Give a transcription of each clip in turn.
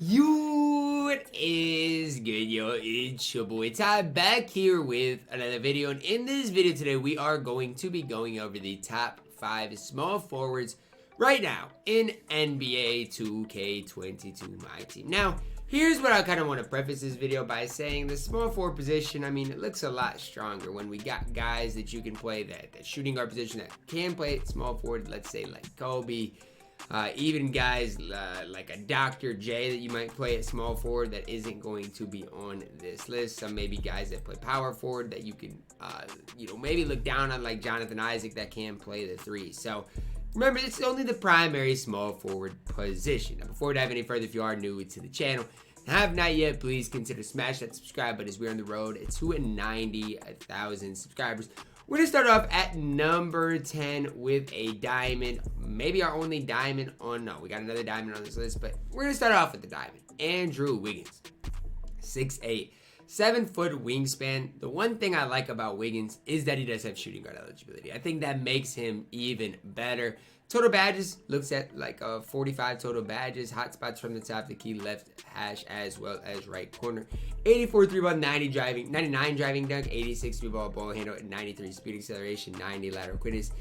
What is good, yo? It's your boy Ty back here with another video, and in this video today we are going to be going over the top 5 small forwards right now in NBA 2K22 MyTEAM. Now, here's what I kind of want to preface this video by saying: the small forward position, I mean, it looks a lot stronger when we got guys that you can play that shooting guard position that can play small forward, let's say like Kobe. Even guys like a Dr. J that you might play at small forward that isn't going to be on this list. Some maybe guys that play power forward that you can, maybe look down on, like Jonathan Isaac that can play the 3. So remember, it's only the primary small forward position. Now, before we dive any further, if you are new to the channel and have not yet, please consider smash that subscribe button as we're on the road to 90,000 subscribers. We're going to start off at number 10 with a diamond. Maybe our only diamond on... No, we got another diamond on this list, but we're going to start off with the diamond. Andrew Wiggins. 6'8", 7-foot wingspan. The one thing I like about Wiggins is that he does have shooting guard eligibility. I think that makes him even better. Total badges, looks at like 45 total badges. Hot spots from the top, the key left hash as well as right corner. 84 3-ball, 99 driving dunk, 86 3-ball ball handle, 93 speed acceleration, 90 lateral quickness.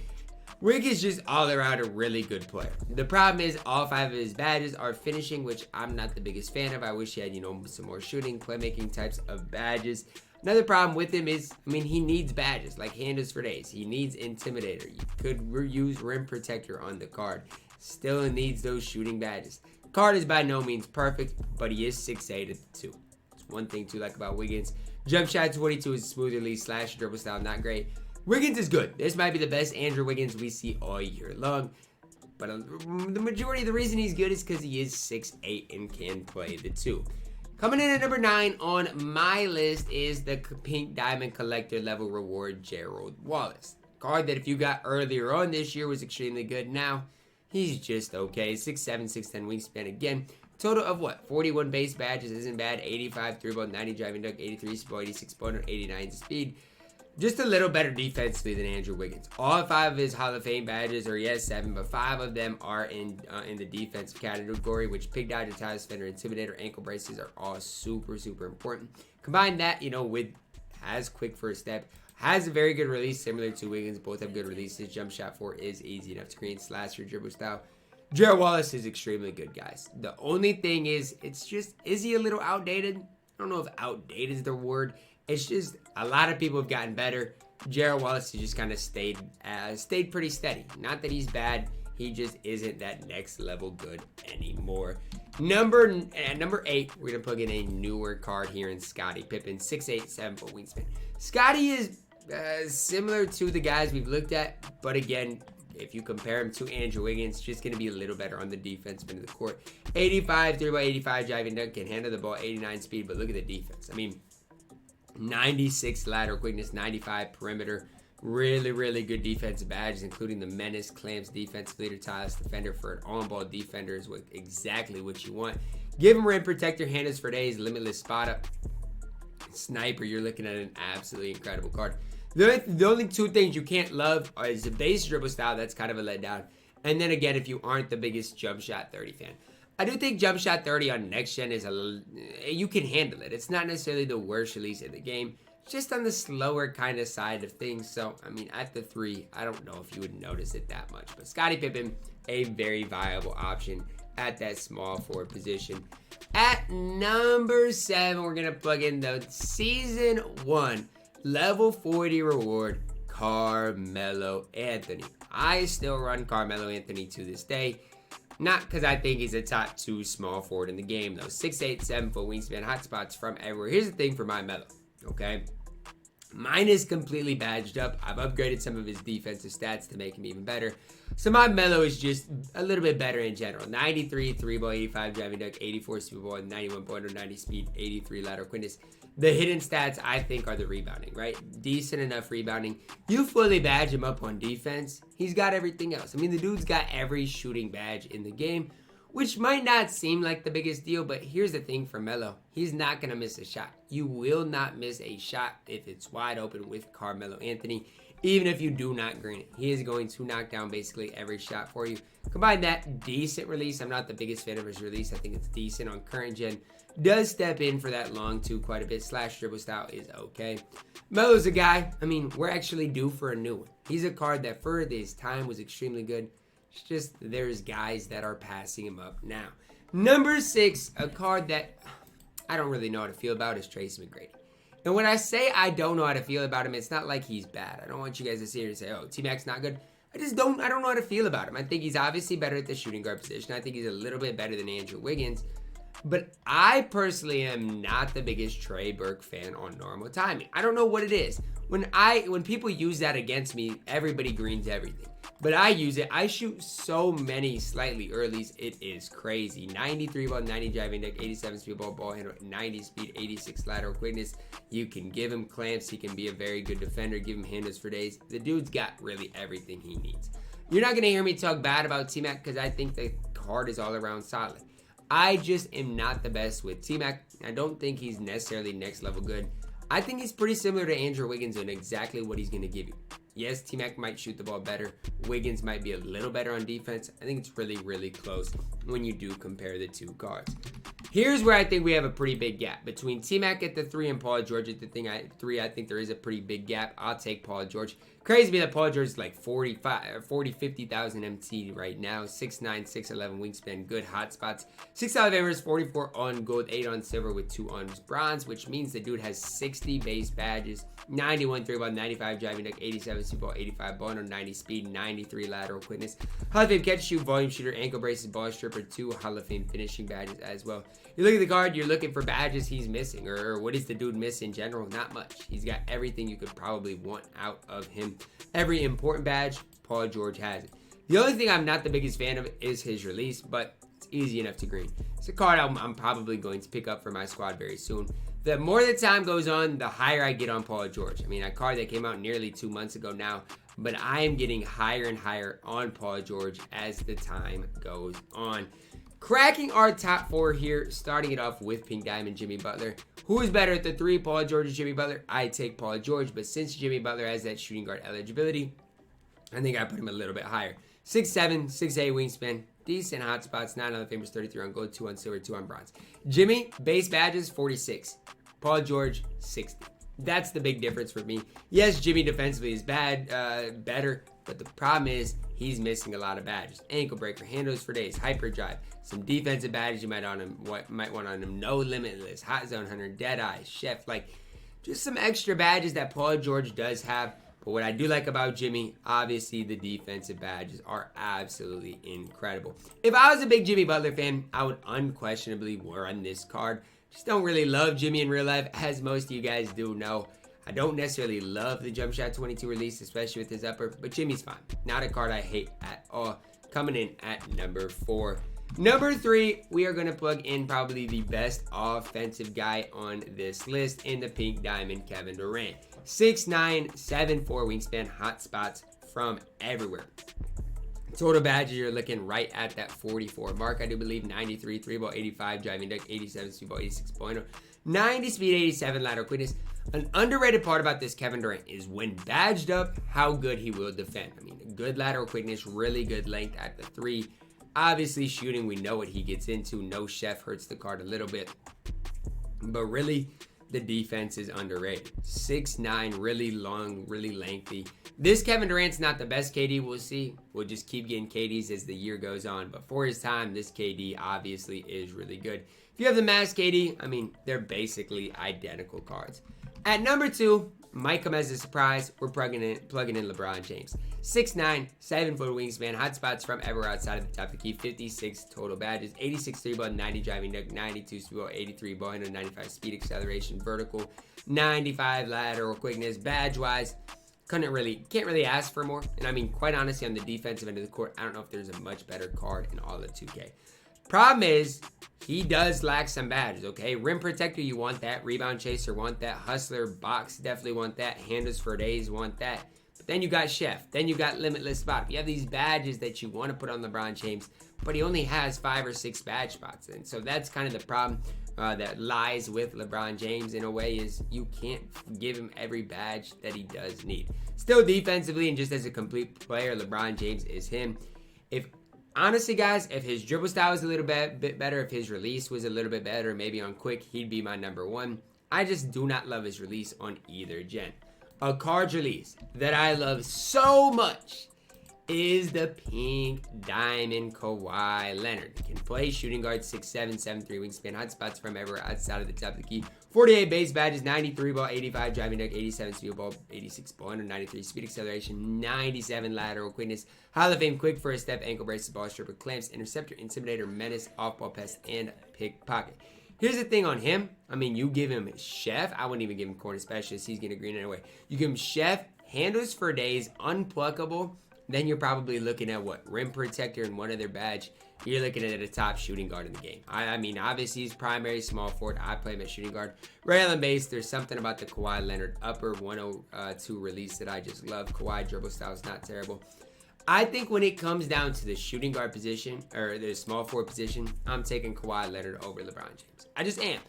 Wiggins is just all around a really good player. The problem is all 5 of his badges are finishing, which I'm not the biggest fan of. I wish he had, some more shooting, playmaking types of badges. Another problem with him is, he needs badges like handles for days. He needs intimidator. You could use rim protector on the card. Still needs those shooting badges. Card is by no means perfect, but he is 6'8" at the 2. It's one thing to like about Wiggins. Jump shot 22 is a smooth release, slash dribble style, not great. Wiggins is good. This might be the best Andrew Wiggins we see all year long. But the majority of the reason he's good is because he is 6'8" and can play the 2. Coming in at number 9 on my list is the Pink Diamond Collector level reward, Gerald Wallace. Card that if you got earlier on this year was extremely good. Now, he's just okay. 6'7", 6'10 wingspan again. Total of what? 41 base badges isn't bad. 85 3-ball, 90 driving dunk, 83 speed, 86 boner, 89 speed. Just a little better defensively than Andrew Wiggins. All 5 of his Hall of Fame badges, or he has 7, but 5 of them are in the defensive category, which Pig Dodger, Tie Defender, Intimidator, ankle braces are all super, super important. Combine that, with has quick first step, has a very good release similar to Wiggins. Both have good releases. Jump shot 4 is easy enough to create slasher dribble style. Gerald Wallace is extremely good, guys. The only thing is he a little outdated? I don't know if outdated is the word. It's just a lot of people have gotten better. Gerald Wallace has just kind of stayed pretty steady. Not that he's bad. He just isn't that next level good anymore. Number 8, we're going to plug in a newer card here in Scotty Pippen. 6'8", 7-foot wingspan. Scotty is similar to the guys we've looked at. But again, if you compare him to Andrew Wiggins, just going to be a little better on the defensive end of the court. 85, 3x, 85 driving dunk, can handle the ball, 89 speed. But look at the defense. 96 lateral quickness, 95 perimeter. Really, really good defensive badges, including the menace, clamps, defensive leader, tireless defender for an on-ball defender is exactly what you want. Give him rim protector, handles for days, limitless spot up, sniper. You're looking at an absolutely incredible card. The only 2 things you can't love is the base dribble style. That's kind of a letdown. And then again, if you aren't the biggest jump shot 30 fan. I do think jump shot 30 on next gen is you can handle it. It's not necessarily the worst release in the game. It's just on the slower kind of side of things. So, at the 3, I don't know if you would notice it that much. But Scotty Pippen, a very viable option at that small forward position. At number 7, we're going to plug in the Season 1 Level 40 reward, Carmelo Anthony. I still run Carmelo Anthony to this day. Not because I think he's a top 2 small forward in the game, though. 6'8", 7-foot wingspan, hot spots from everywhere. Here's the thing for my Melo, okay? Mine is completely badged up. I've upgraded some of his defensive stats to make him even better. So my Melo is just a little bit better in general. 93 3-ball, 85 driving dunk, 84 speed ball, 91 pointer, 90 speed, 83 lateral quickness. The hidden stats, I think, are the rebounding, right? Decent enough rebounding. You fully badge him up on defense, he's got everything else. The dude's got every shooting badge in the game, which might not seem like the biggest deal, but here's the thing for Melo. He's not going to miss a shot. You will not miss a shot if it's wide open with Carmelo Anthony. even if you do not green it. He is going to knock down basically every shot for you. Combine that decent release. I'm not the biggest fan of his release. I think it's decent on current gen. Does step in for that long two quite a bit. Slash dribble style is okay. Melo's a guy, I mean, we're actually due for a new one. He's a card that for his time was extremely good. It's just there's guys that are passing him up now. Number 6, a card that I don't really know how to feel about is Tracy McGrady. And when I say I don't know how to feel about him, it's not like he's bad. I don't want you guys to sit here and say, oh, T-Mac's not good. I don't know how to feel about him. I think he's obviously better at the shooting guard position. I think he's a little bit better than Andrew Wiggins. But I personally am not the biggest Trey Burke fan on normal timing. I don't know what it is. When people use that against me, everybody greens everything. But I use it. I shoot so many slightly earlies. It is crazy. 93 ball, 90 driving deck, 87 speed ball handle, 90 speed, 86 lateral quickness. You can give him clamps. He can be a very good defender. Give him handles for days. The dude's got really everything he needs. You're not going to hear me talk bad about T-Mac because I think the card is all around solid. I just am not the best with T-Mac. I don't think he's necessarily next level good. I think he's pretty similar to Andrew Wiggins in exactly what he's going to give you. Yes, T-Mac might shoot the ball better. Wiggins might be a little better on defense. I think it's really, really close when you do compare the two cards. Here's where I think we have a pretty big gap. Between T-Mac at the 3 and Paul George at the 3, I think there is a pretty big gap. I'll take Paul George. Crazy to me that Paul George is like 50,000 MT right now. 6'9", 6'11 wingspan, good hot spots. 6 aimers, 44 on gold, 8 on silver with 2 on bronze, which means the dude has 60 base badges, 91 3 ball, 95 driving deck, 87 super ball, 85 ball handle, 90 speed, 93 lateral quickness. Hall of Fame catch shoot, volume shooter, ankle braces, ball stripper, 2 Hall of Fame finishing badges as well. You look at the card, you're looking for badges he's missing, or what is the dude miss in general? Not much. He's got everything you could probably want out of him. Every important badge, Paul George has it. The only thing I'm not the biggest fan of is his release, but it's easy enough to green. It's a card I'm probably going to pick up for my squad very soon. The more the time goes on, the higher I get on Paul George. I mean, a card that came out nearly 2 months ago now, but I am getting higher and higher on Paul George as the time goes on. Cracking our top 4 here, starting it off with Pink Diamond, Jimmy Butler. Who is better at the 3, Paul George or Jimmy Butler? I take Paul George, but since Jimmy Butler has that shooting guard eligibility, I think I put him a little bit higher. 6'7", 6'8 wingspan, decent hot spots, 9 on the famous, 33 on gold, 2 on silver, 2 on bronze. Jimmy, base badges, 46. Paul George, 60. That's the big difference for me. Yes, Jimmy defensively is better, but the problem is he's missing a lot of badges. Ankle breaker, handles for days, hyper drive, some defensive badges you might want on him. No limitless, hot zone hunter, dead eye, chef, like just some extra badges that Paul George does have. But what I do like about Jimmy, obviously the defensive badges are absolutely incredible. If I was a big Jimmy Butler fan, I would unquestionably run this card. Just don't really love Jimmy in real life, as most of you guys do know. I don't necessarily love the Jump Shot 22 release, especially with his upper, but Jimmy's fine. Not a card I hate at all. Coming in at number 4. Number 3, we are going to plug in probably the best offensive guy on this list in the Pink Diamond, Kevin Durant. 6'9", 7'4 wingspan, hot spots from everywhere. Total badges, you're looking right at that 44 mark, I do believe. 93, 3 ball, 85, driving deck, 87, speed ball, 86 point, 90 speed, 87 lateral quickness. An underrated part about this Kevin Durant is when badged up, how good he will defend. I mean, good lateral quickness, really good length at the 3. Obviously, shooting, we know what he gets into. No chef hurts the card a little bit. But really, the defense is underrated. 6'9", really long, really lengthy. This Kevin Durant's not the best KD we'll see. We'll just keep getting KDs as the year goes on. But for his time, this KD obviously is really good. If you have the mass KD, I mean, they're basically identical cards. At number 2, might come as a surprise, we're plugging in LeBron James. 6'9", 7-foot wingspan, hot spots from everywhere outside of the top of the key, 56 total badges, 86 3-ball, 90 driving deck, 92 speed, 83 ball handle, 95 speed acceleration, vertical, 95 lateral quickness. Badge-wise, can't really ask for more. And I mean, quite honestly, on the defensive end of the court, I don't know if there's a much better card in all of 2K. Problem is, he does lack some badges, okay? Rim protector, you want that. Rebound chaser, want that. Hustler, box, definitely want that. Handles for days, want that. But then you got chef. Then you got limitless spot. You have these badges that you want to put on LeBron James, but he only has 5 or 6 badge spots. And so that's kind of the problem. that lies with LeBron James in a way is you can't give him every badge that he does need. Still defensively and just as a complete player, LeBron James is him. Honestly, guys, if his dribble style was a little bit better, if his release was a little bit better, maybe on quick, he'd be my number one. I just do not love his release on either gen. A card release that I love so much is the pink diamond Kawhi Leonard. Can play shooting guard, 6'7", 7'3", wingspan, hot spots from everywhere outside of the top of the key. 48 base badges, 93 ball, 85 driving deck, 87 steal ball, 86 ball, 193 speed acceleration, 97 lateral quickness, Hall of Fame quick first step, ankle braces, ball stripper, clamps, interceptor, intimidator, menace, off ball pest, and pickpocket. Here's the thing on him. I mean, you give him chef. I wouldn't even give him corner specialist. He's getting green anyway. You give him chef, handles for days, unpluckable. Then you're probably looking at what? Rim protector and one other badge. You're looking at a top shooting guard in the game. I mean, obviously he's primary small forward. I play him at shooting guard. Rail and base, there's something about the Kawhi Leonard upper 102 release that I just love. Kawhi dribble style is not terrible. I think when it comes down to the shooting guard position or the small forward position, I'm taking Kawhi Leonard over LeBron James. I just am.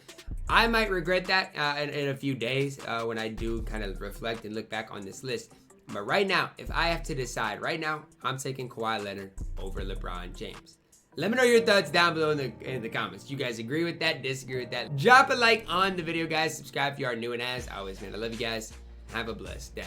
I might regret that in a few days when I do kind of reflect and look back on this list. But right now, if I have to decide right now, I'm taking Kawhi Leonard over LeBron James. Let me know your thoughts down below in the comments. Do you guys agree with that? Disagree with that? Drop a like on the video, guys. Subscribe if you are new, and as always, man, I love you guys. Have a blessed day.